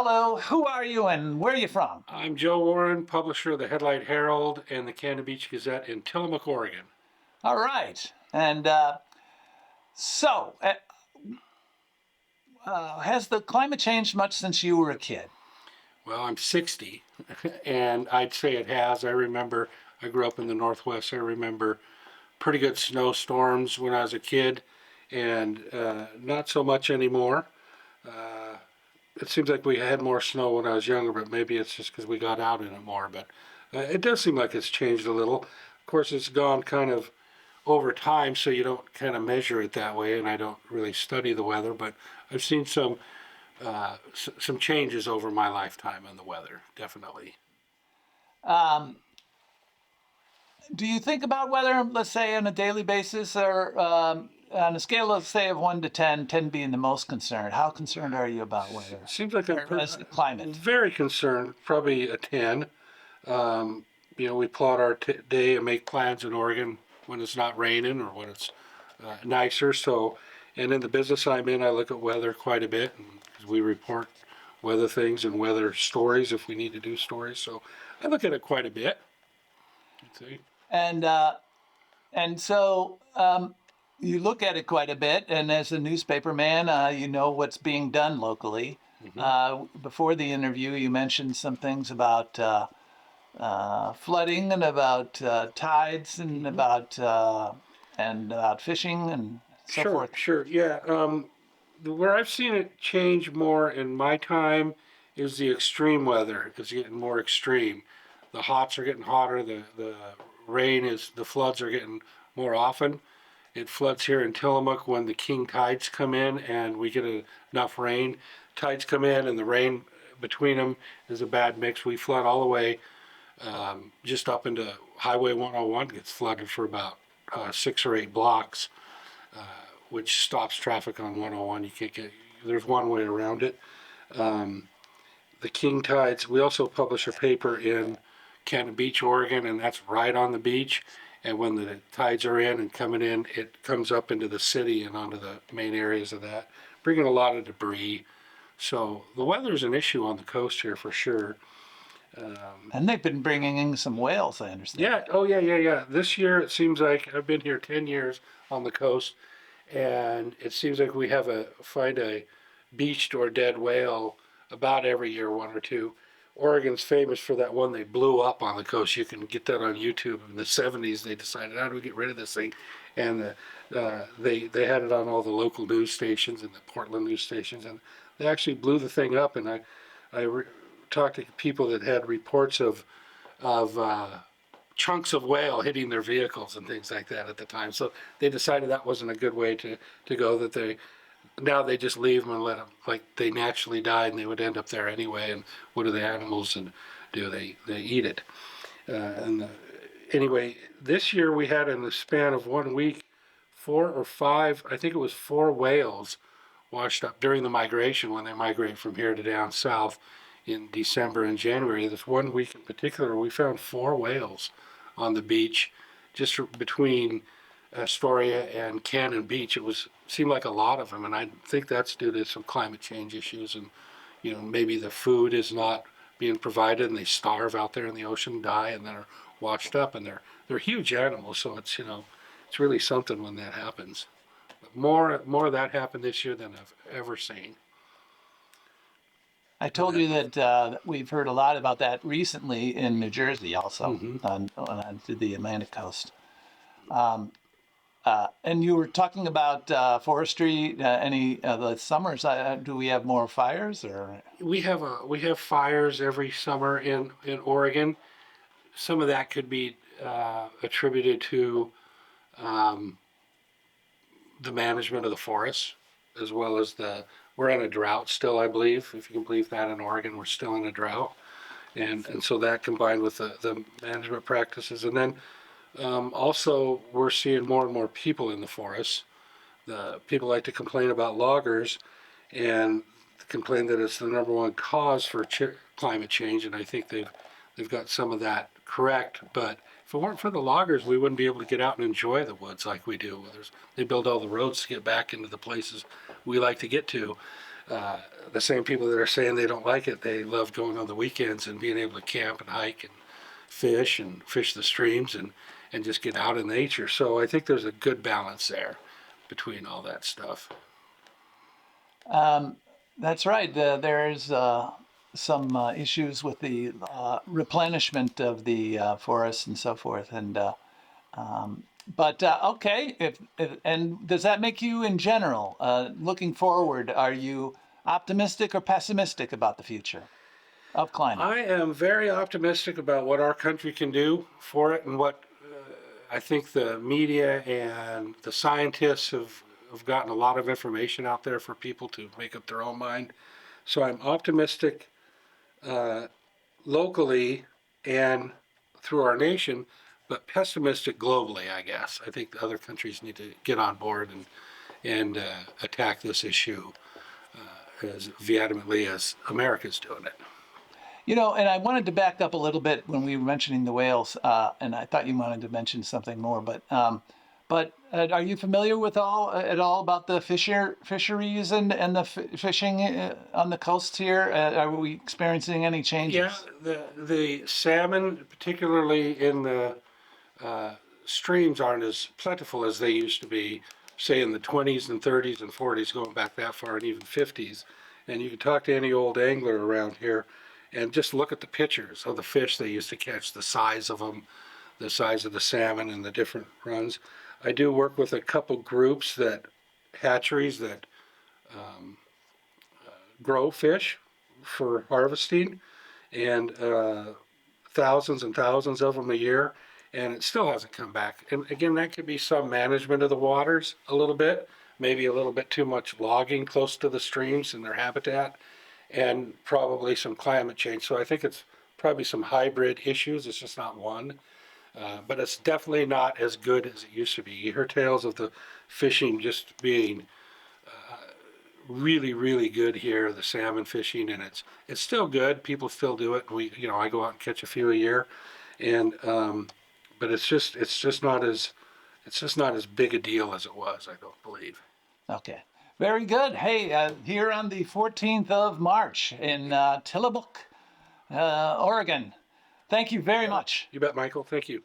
Hello, who are you and where are you from? I'm Joe Warren, publisher of the Headlight Herald and the Cannon Beach Gazette in Tillamook, Oregon. All right. And so, has the climate changed much since you were a kid? Well, I'm 60, and I'd say it has. I grew up in the Northwest. I remember pretty good snowstorms when I was a kid, and not so much anymore. It seems like we had more snow when I was younger, but maybe it's just because we got out in it more. But it does seem like it's changed a little. Of course, it's gone kind of over time, so you don't kind of measure it that way, and I don't really study the weather, but I've seen some changes over my lifetime in the weather, definitely. Um, do you think about weather, let's say, on a daily basis, or on a scale of, say, of 1 to 10, 10 being the most concerned? How concerned are you about weather Seems like or climate? very concerned, probably a 10. We plot our day and make plans in Oregon when it's not raining or when it's nicer. So, and in the business I'm in, I look at weather quite a bit, because we report weather things and weather stories if we need to do stories. So I look at it quite a bit. I'd say. And so you look at it quite a bit, and as a newspaper man, you know what's being done locally. Before the interview, you mentioned some things about flooding and about tides and about fishing and so Sure, forth. sure, yeah. Where I've seen it change more in my time is the extreme weather. It's getting more extreme. The hots are getting hotter. The floods are getting more often. It floods here in Tillamook when the king tides come in and we get enough rain. Tides come in and the rain between them is a bad mix. We flood all the way just up into Highway 101, gets flooded for about 6 or 8 blocks, which stops traffic on 101. You can't get, there's one way around it. The king tides, we also publish a paper in Cannon Beach, Oregon, and that's right on the beach. And when the tides are in and coming in, it comes up into the city and onto the main areas of that, bringing a lot of debris. So the weather is an issue on the coast here for sure. And they've been bringing in some whales, I understand. Yeah, oh yeah. This year it seems like I've been here 10 years on the coast, and it seems like we find a beached or dead whale about every year, one or two. Oregon's famous for that one they blew up on the coast. You can get that on YouTube. In the 70s, they decided, how do we get rid of this thing? And they had it on all the local news stations and the Portland news stations, and they actually blew the thing up. And I talked to people that had reports of chunks of whale hitting their vehicles and things like that at the time. So they decided that wasn't a good way to go. Now they just leave them and let them, like they naturally die, and they would end up there anyway. And what do the animals do? They eat it. Anyway, this year we had, in the span of 1 week, 4 or 5, I think it was 4 whales washed up during the migration, when they migrate from here to down south in December and January. This 1 week in particular, we found 4 whales on the beach, just between Astoria and Cannon Beach. Seemed like a lot of them, and I think that's due to some climate change issues, and maybe the food is not being provided, and they starve out there in the ocean, die, and then are washed up. And they're huge animals, so it's really something when that happens. But more of that happened this year than I've ever seen. I told you that we've heard a lot about that recently in New Jersey, also on to the Atlantic coast. And you were talking about forestry. Any the summers? Do we have more fires, or We have fires every summer in Oregon. Some of that could be attributed to the management of the forests, as well as we're in a drought still, I believe. If you can believe that, in Oregon, we're still in a drought. And so that, combined with the management practices. And then also we're seeing more and more people in the forests. The people like to complain about loggers and complain that it's the number one cause for climate change. And I think they've got some of that correct. But if it weren't for the loggers, we wouldn't be able to get out and enjoy the woods like we do. They build all the roads to get back into the places we like to get to. The same people that are saying they don't like it, they love going on the weekends and being able to camp and hike and fish the streams and just get out in nature. So I think there's a good balance there between all that stuff. That's right. There's some issues with the replenishment of the forests and so forth. But okay, and does that make you, in general, looking forward, are you optimistic or pessimistic about the future of climate? I am very optimistic about what our country can do for it, and what I think the media and the scientists have gotten a lot of information out there for people to make up their own mind. So I'm optimistic locally and through our nation, but pessimistic globally, I guess. I think the other countries need to get on board and attack this issue as vehemently as America's doing it. You know, and I wanted to back up a little bit when we were mentioning the whales, and I thought you wanted to mention something more. But are you familiar with at all about the fisheries and the fishing on the coast here? Are we experiencing any changes? Yeah, the salmon, particularly in the streams, aren't as plentiful as they used to be, say in the 20s and 30s and 40s, going back that far, and even 50s. And you can talk to any old angler around here and just look at the pictures of the fish they used to catch, the size of them, the size of the salmon and the different runs. I do work with a couple groups hatcheries that grow fish for harvesting, and thousands and thousands of them a year, and it still hasn't come back. And again, that could be some management of the waters a little bit, maybe a little bit too much logging close to the streams and their habitat, and probably some climate change. So I think it's probably some hybrid issues. It's just not one. But it's definitely not as good as it used to be. You hear tales of the fishing just being really, really good here, the salmon fishing, and it's still good. People still do it. I go out and catch a few a year, and but it's just not as big a deal as it was, I don't believe. Okay. Very good. Hey, here on the 14th of March in Tillamook, Oregon. Thank you very much. You bet, Michael. Thank you.